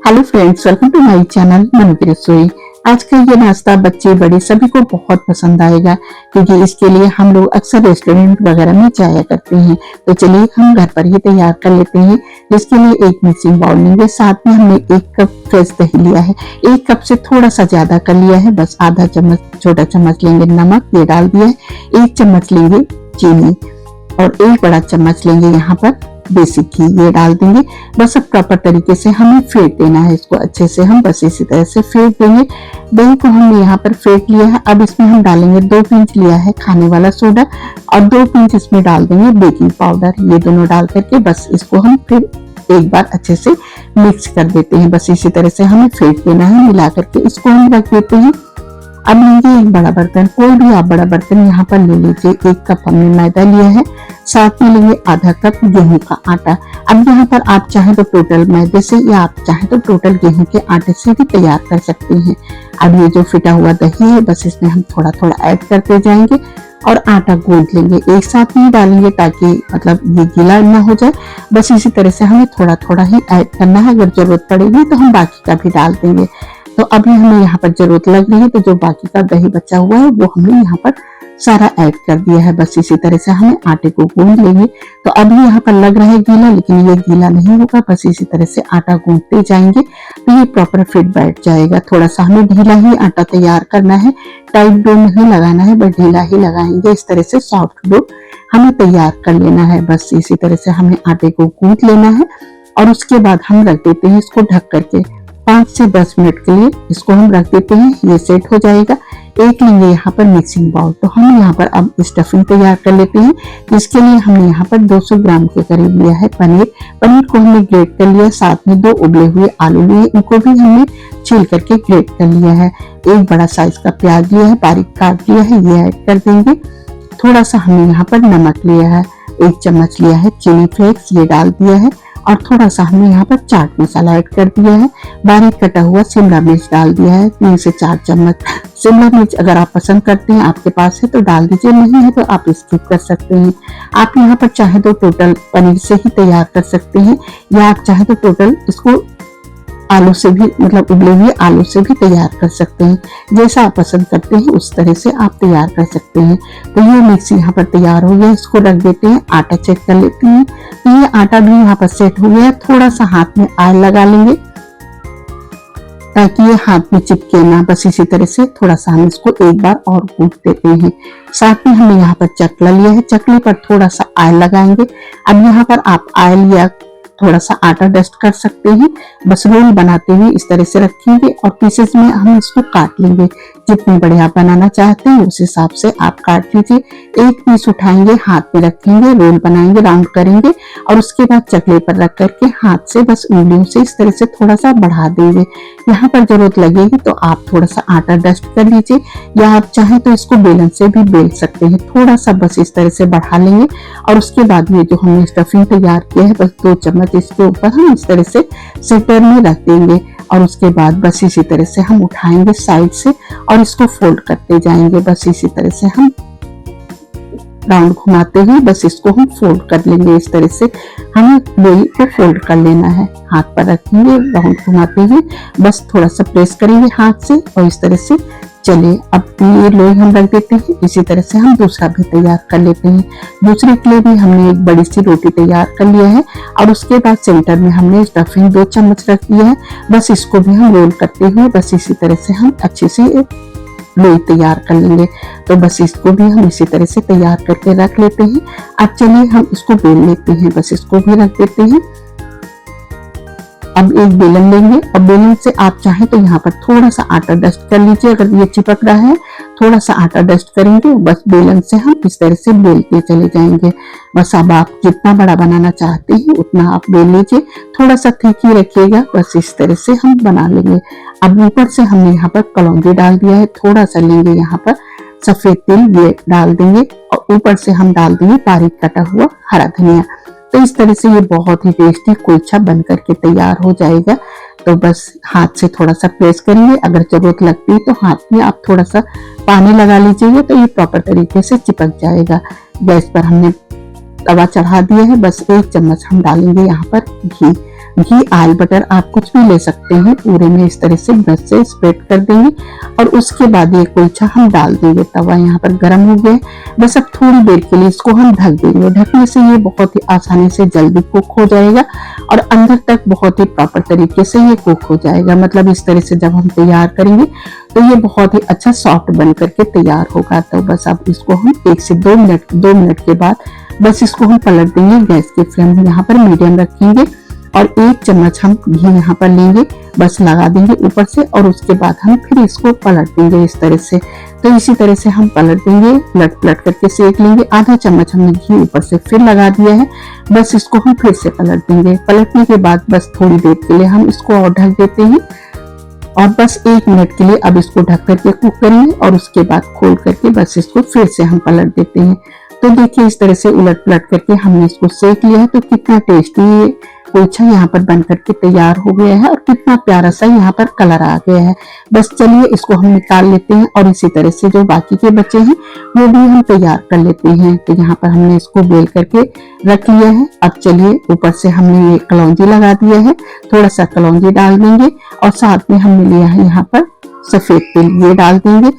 Hello friends, welcome to my channel Manu की रसोई। आज का ये नाश्ता बच्चे बड़े सभी को बहुत पसंद आएगा, क्योंकि इसके लिए हम लोग अक्सर रेस्टोरेंट वगैरह में जाया करते हैं। तो चलिए हम घर पर ही तैयार कर लेते हैं। जिसके लिए एक मिक्सिंग बाउल लेंगे, साथ में हमने 1 कप फ्रेश दही लिया है। 1 कप से थोड़ा सा ज्यादा कर लिया है, बस आधा चम्मच छोटा चम्मच लेंगे नमक, ये डाल दिया है। 1 चम्मच लेंगे चीनी और 1 बड़ा चम्मच लेंगे यहाँ पर देसी घी, ये डाल देंगे। बस अब प्रॉपर तरीके से हमें फेंट देना है इसको अच्छे से। हम बस इसी तरह से फेंट देंगे। दही को हमने यहाँ पर फेंट लिया है। अब इसमें हम डालेंगे 2 पिंच लिया है खाने वाला सोडा और 2 पिंच इसमें डाल देंगे बेकिंग पाउडर। ये दोनों डाल करके बस इसको हम फिर एक बार अच्छे से मिक्स कर देते हैं। बस इसी तरह से हमें फेंट देना है। मिला करके इसको हम रख देते हैं। अब लेंगे एक बड़ा बर्तन, कोई भी आप बड़ा बर्तन यहाँ पर ले लीजिए। 1 कप हमने मैदा लिया है, साथ में लेंगे आधा कप गेहूं का आटा। अब यहाँ पर आप चाहे तो टोटल मैदे से या आप चाहे तो टोटल गेहूं के आटे से भी तैयार कर सकते हैं। अब ये जो फिटा हुआ दही है, बस इसमें हम थोड़ा थोड़ा ऐड करते जाएंगे और आटा गूंथ लेंगे। एक साथ नहीं डालेंगे ताकि मतलब ये गीला ना हो जाए। बस इसी तरह से हमें थोड़ा थोड़ा ही ऐड करना है। अगर जरूरत पड़ेगी तो हम बाकी का भी डाल देंगे। तो अभी हमें यहाँ पर जरूरत लग रही है, तो जो बाकी का दही बचा हुआ है वो हमने यहाँ पर सारा ऐड कर दिया है। बस इसी तरह से हमें आटे को गूंथ लेंगे। तो अभी यहाँ पर लग रहा है गीला, लेकिन ये गीला नहीं होगा। बस इसी तरह से आटा गूंथते जाएंगे तो ये प्रॉपर फिट बैठ जाएगा। थोड़ा सा हमें ढीला ही आटा तैयार करना है, टाइट डो नहीं लगाना है, बस ढीला ही लगाएंगे। इस तरह से सॉफ्ट डो हमें तैयार कर लेना है। बस इसी तरह से हमें आटे को गूंथ लेना है और उसके बाद हम रख देते हैं इसको ढक करके 5 से 10 मिनट के लिए इसको हम रख देते हैं। ये सेट हो जाएगा। एक लेंगे यहाँ पर मिक्सिंग बाउल, तो हम यहाँ पर अब स्टफिंग तैयार कर लेते हैं। जिसके लिए हमने यहाँ पर 200 ग्राम के करीब लिया है पनीर। पनीर को हमने ग्रेट कर लिया, साथ में 2 उबले हुए आलू लिए, इनको भी हमने छील करके ग्रेट कर लिया है। 1 बड़ा साइज का प्याज लिया है, बारीक काट लिया है, ये ऐड कर देंगे। थोड़ा सा हमने यहाँ पर नमक लिया है, 1 चम्मच लिया है चिली फ्लेक्स, ये डाल दिया है। और थोड़ा सा हमने यहाँ पर चाट मसाला ऐड कर दिया है। बारीक कटा हुआ शिमला मिर्च डाल दिया है, 3 से 4 चम्मच। शिमला मिर्च अगर आप पसंद करते हैं, आपके पास है तो डाल दीजिए, नहीं है तो आप स्किप कर सकते हैं। आप यहाँ पर चाहे तो टोटल पनीर से ही तैयार कर सकते हैं, या आप चाहे तो टोटल इसको आलू से भी, मतलब उबले हुए आलू से भी तैयार कर सकते हैं। जैसा आप पसंद करते हैं उस तरह से आप तैयार कर सकते हैं। तो ये मिक्स यहाँ पर तैयार हो गया, इसको रख देते हैं। आटा चेक कर लेते हैं, तो ये आटा भी यहाँ पर सेट हो गया। थोड़ा सा हाथ में ऑयल लगा लेंगे ताकि ये हाथ में चिपके ना। बस इसी तरह से थोड़ा सा हम इसको एक बार और गूंथ देते हैं। साथ में हमने यहाँ पर चकला लिया है, चकले पर थोड़ा सा ऑयल लगाएंगे। अब यहाँ पर आप ऑयल या थोड़ा सा आटा डस्ट कर सकते हैं। बस रोल बनाते हुए इस तरह से रखेंगे और पीसेस में हम इसको काट लेंगे। जितने बड़े आप बनाना चाहते हैं उस हिसाब से आप काट लीजिए। 1 पीस उठाएंगे, हाथ में रखेंगे, रोल बनाएंगे, राउंड करेंगे और उसके बाद चकले पर रख करके हाथ से बस उंगलियों से इस तरह से थोड़ा सा बढ़ा देंगे। यहाँ पर जरूरत लगेगी तो आप थोड़ा सा आटा डस्ट कर लीजिए, या आप चाहे तो इसको बेलन से भी बेल सकते हैं। थोड़ा सा बस इस तरह से बढ़ा लेंगे और उसके बाद ये जो हमने स्टफिंग तैयार किया है, बस 2 चम्मच इसके ऊपर हम इस तरह से सेंटर में रख देंगे। और उसके बाद बस इसी तरह से हम उठाएंगे साइड से और इसको फोल्ड करते जाएंगे। बस इसी तरह से हम राउंड घुमाते हुए बस इसको हम फोल्ड कर लेंगे। इस तरह से हमें लोई को फोल्ड कर लेना है। हाथ पर रखेंगे, राउंड घुमाते हुए बस थोड़ा सा प्रेस करेंगे हाथ से और इस तरह से चलिए अब ये लोई हम रख देते हैं। इसी तरह से हम दूसरा भी तैयार कर लेते हैं। दूसरे के लिए भी हमने एक बड़ी सी रोटी तैयार कर लिया है और उसके बाद सेंटर में हमने स्टफिंग 2 चम्मच रख दिया है। बस इसको भी हम रोल करते हुए बस इसी तरह से हम अच्छे से लोई तैयार कर लेंगे। तो बस इसको भी हम इसी तरह से तैयार करके रख लेते हैं। अब चलिए हम इसको बेल लेते हैं। बस इसको भी रख देते हैं। अब एक बेलन लेंगे और बेलन से आप चाहें तो यहाँ पर थोड़ा सा आटा डस्ट कर लीजिए। अगर ये चिपक रहा है थोड़ा सा आटा डस्ट करेंगे, बस बेलन से हम इस तरह से बेलते चले जाएंगे। बस अब आप जितना बड़ा बनाना चाहते हैं उतना आप बेल लीजिए, थोड़ा सा ठीक ही रखिएगा। बस इस तरह से हम बना लेंगे। अब ऊपर से हमने यहाँ पर कलौंजी डाल दिया है, थोड़ा सा लेंगे यहाँ पर सफेद तिल, ये डाल देंगे और ऊपर से हम डाल देंगे बारीक कटा हुआ हरा धनिया। तो इस तरह से ये बहुत ही टेस्टी कुलचा बन करके तैयार हो जाएगा। तो बस हाथ से थोड़ा सा प्रेस करिए, अगर जरूरत लगती है तो हाथ में आप थोड़ा सा पानी लगा लीजिए, तो ये प्रॉपर तरीके से चिपक जाएगा। गैस पर हमने तवा चढ़ा दिया है, बस 1 चम्मच हम डालेंगे यहाँ पर घी। घी, ऑयल, बटर आप कुछ भी ले सकते हैं। पूरे में इस तरह से ब्रश से स्प्रेड कर देंगे और उसके बाद ये कुलचा हम डाल देंगे। तवा यहाँ पर गर्म हो गया, बस अब थोड़ी देर के लिए इसको हम ढक देंगे। ढकने से ये बहुत ही आसानी से जल्दी कुक हो जाएगा और अंदर तक बहुत ही प्रॉपर तरीके से ये कुक हो जाएगा। मतलब इस तरह से जब हम तैयार करेंगे तो ये बहुत ही अच्छा सॉफ्ट बन करके तैयार होगा। तो बस अब इसको हम 1 से 2 मिनट के बाद बस इसको हम पलट देंगे। गैस की फ्लेम यहाँ पर मीडियम रखेंगे और 1 चम्मच हम घी यहाँ पर लेंगे, बस लगा देंगे ऊपर से और उसके बाद हम फिर इसको पलट देंगे इस तरह से। तो इसी तरह से हम पलट देंगे, पलट करके सेक लेंगे। आधा चम्मच हमने घी ऊपर से फिर लगा दिया है, बस इसको हम फिर से पलट देंगे। पलटने के बाद बस थोड़ी देर के लिए हम इसको और ढक देते हैं और बस 1 मिनट के लिए अब इसको ढक करके कुक करेंगे और उसके बाद खोल करके बस इसको फिर से हम पलट देते हैं। तो देखिए इस तरह से उलट पलट करके हमने इसको सेक लिया है। तो कितना टेस्टी कुलचा यहाँ पर बन करके तैयार हो गया है और कितना प्यारा सा यहाँ पर कलर आ गया है। बस चलिए इसको हम निकाल लेते हैं और इसी तरह से जो बाकी के बचे हैं वो भी हम तैयार कर लेते हैं। तो यहाँ पर हमने इसको बेल करके रख लिया है। अब चलिए ऊपर से हमने ये कलौंजी लगा दिया है, थोड़ा सा कलौंजी डाल देंगे और साथ में हमने लिया है यहाँ पर सफेद तिल, ये डाल देंगे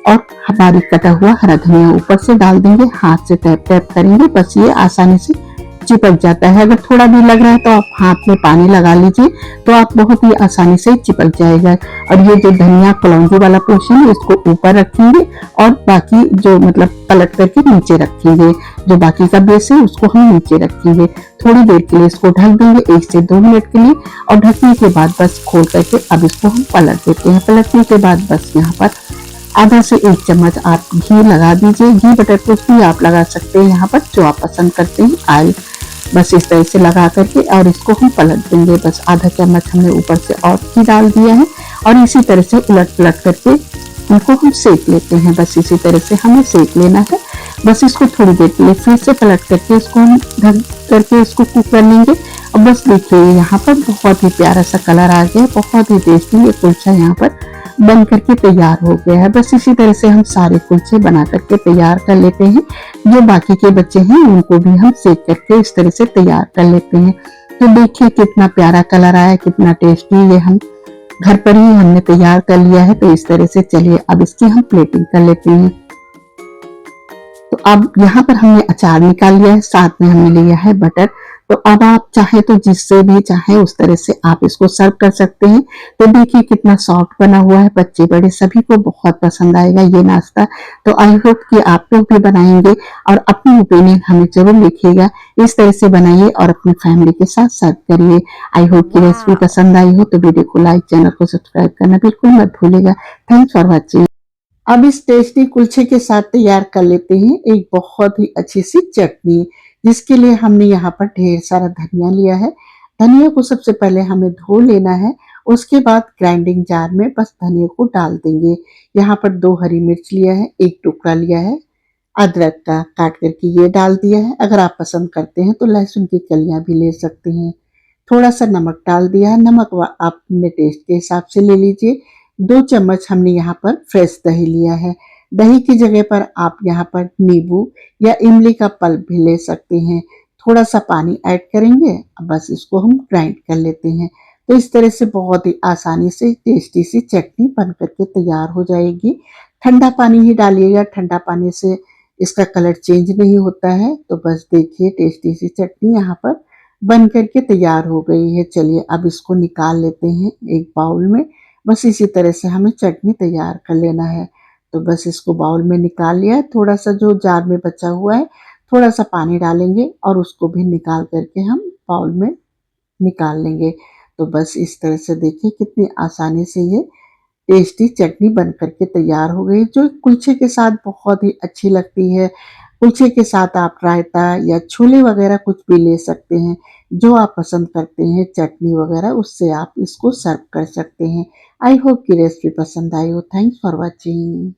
और हमारी कटा हुआ हरा धनिया ऊपर से डाल देंगे। हाथ से टैप टैप करेंगे, बस ये आसानी से चिपक जाता है। अगर थोड़ा भी लग रहा है तो आप हाथ में पानी लगा लीजिए, तो आप बहुत ही आसानी से चिपक जाएगा। और ये जो धनिया कलौंजी वाला पोर्शन है इसको ऊपर रखेंगे और बाकी जो मतलब पलट करके नीचे रखेंगे। जो बाकी का बेस है उसको हम नीचे रखेंगे। थोड़ी देर के लिए इसको ढक देंगे 1 से 2 मिनट के लिए और ढकने के बाद बस खोल करके अब इसको हम पलट देते हैं। पलटने के बाद बस यहाँ पर आधा से 1 चम्मच आप घी लगा दीजिए। घी बटर कुछ भी आप लगा सकते हैं यहाँ पर जो आप पसंद करते हैं। ऑयल बस इस तरह से लगा करके और इसको हम पलट देंगे। बस आधा चम्मच हमने ऊपर से और घी डाल दिया है और इसी तरह से उलट पलट करके इनको हम सेक लेते हैं। बस इसी तरह से हमें सेक लेना है। बस इसको थोड़ी देर के लिए फिर से पलट करके इसको हम ढक करके इसको कुक कर लेंगे। और बस देखिए यहाँ पर बहुत ही प्यारा सा कलर आ गया, बहुत ही टेस्टी ये कुलचा यहाँ पर बन करके तैयार हो गया है। बस इसी तरह से हम सारे कुलचे बना करके तैयार कर लेते हैं। जो बाकी के बच्चे हैं उनको भी हम सेक करके इस तरह से तैयार कर लेते हैं। तो देखिए कितना प्यारा कलर आया, कितना टेस्टी ये हम घर पर ही हमने तैयार कर लिया है। तो इस तरह से चलिए अब इसकी हम प्लेटिंग कर लेते हैं। तो अब यहाँ पर हमने अचार निकाल लिया है, साथ में हमने लिया है बटर। तो अब आप चाहे तो जिससे भी चाहे उस तरह से आप इसको सर्व कर सकते हैं। तो देखिए कितना सॉफ्ट बना हुआ है, बच्चे बड़े सभी को बहुत पसंद आएगा ये नाश्ता। तो आई होप कि आप लोग भी बनाएंगे और अपनी ओपिनियन हमें जरूर लिखिएगा। इस तरह से बनाइए और अपनी फैमिली के साथ सर्व करिए। आई होप की रेसिपी पसंद आई हो तो वीडियो को लाइक, चैनल को सब्सक्राइब करना बिल्कुल मत भूलिएगा। Thanks for watching. अब इस टेस्टी कुलचे के साथ तैयार कर लेते हैं एक बहुत ही अच्छी सी चटनी, जिसके लिए हमने यहाँ पर ढेर सारा धनिया लिया है। धनिया को सबसे पहले हमें धो लेना है, उसके बाद ग्राइंडिंग जार में बस धनिया को डाल देंगे। यहाँ पर 2 हरी मिर्च लिया है, 1 टुकड़ा लिया है अदरक का, काट करके ये डाल दिया है। अगर आप पसंद करते हैं तो लहसुन की कलियां भी ले सकते हैं। थोड़ा सा नमक डाल दिया है, नमक आप अपने टेस्ट के हिसाब से ले लीजिए। 2 चम्मच हमने यहाँ पर फ्रेश दही लिया है। दही की जगह पर आप यहाँ पर नींबू या इमली का पल्प भी ले सकते हैं। थोड़ा सा पानी ऐड करेंगे, बस इसको हम ग्राइंड कर लेते हैं। तो इस तरह से बहुत ही आसानी से टेस्टी सी चटनी बन करके तैयार हो जाएगी। ठंडा पानी ही डालिएगा, ठंडा पानी से इसका कलर चेंज नहीं होता है। तो बस देखिए टेस्टी सी चटनी यहाँ पर बन करके तैयार हो गई है। चलिए अब इसको निकाल लेते हैं एक बाउल में। बस इसी तरह से हमें चटनी तैयार कर लेना है। तो बस इसको बाउल में निकाल लिया है। थोड़ा सा जो जार में बचा हुआ है थोड़ा सा पानी डालेंगे और उसको भी निकाल करके हम बाउल में निकाल लेंगे। तो बस इस तरह से देखिए कितनी आसानी से ये टेस्टी चटनी बन करके तैयार हो गई, जो कुलचे के साथ बहुत ही अच्छी लगती है। कुलचे के साथ आप रायता या छोले वगैरह कुछ भी ले सकते हैं, जो आप पसंद करते हैं चटनी वगैरह उससे आप इसको सर्व कर सकते हैं। आई होप की रेसिपी पसंद आई हो। Thanks for watching.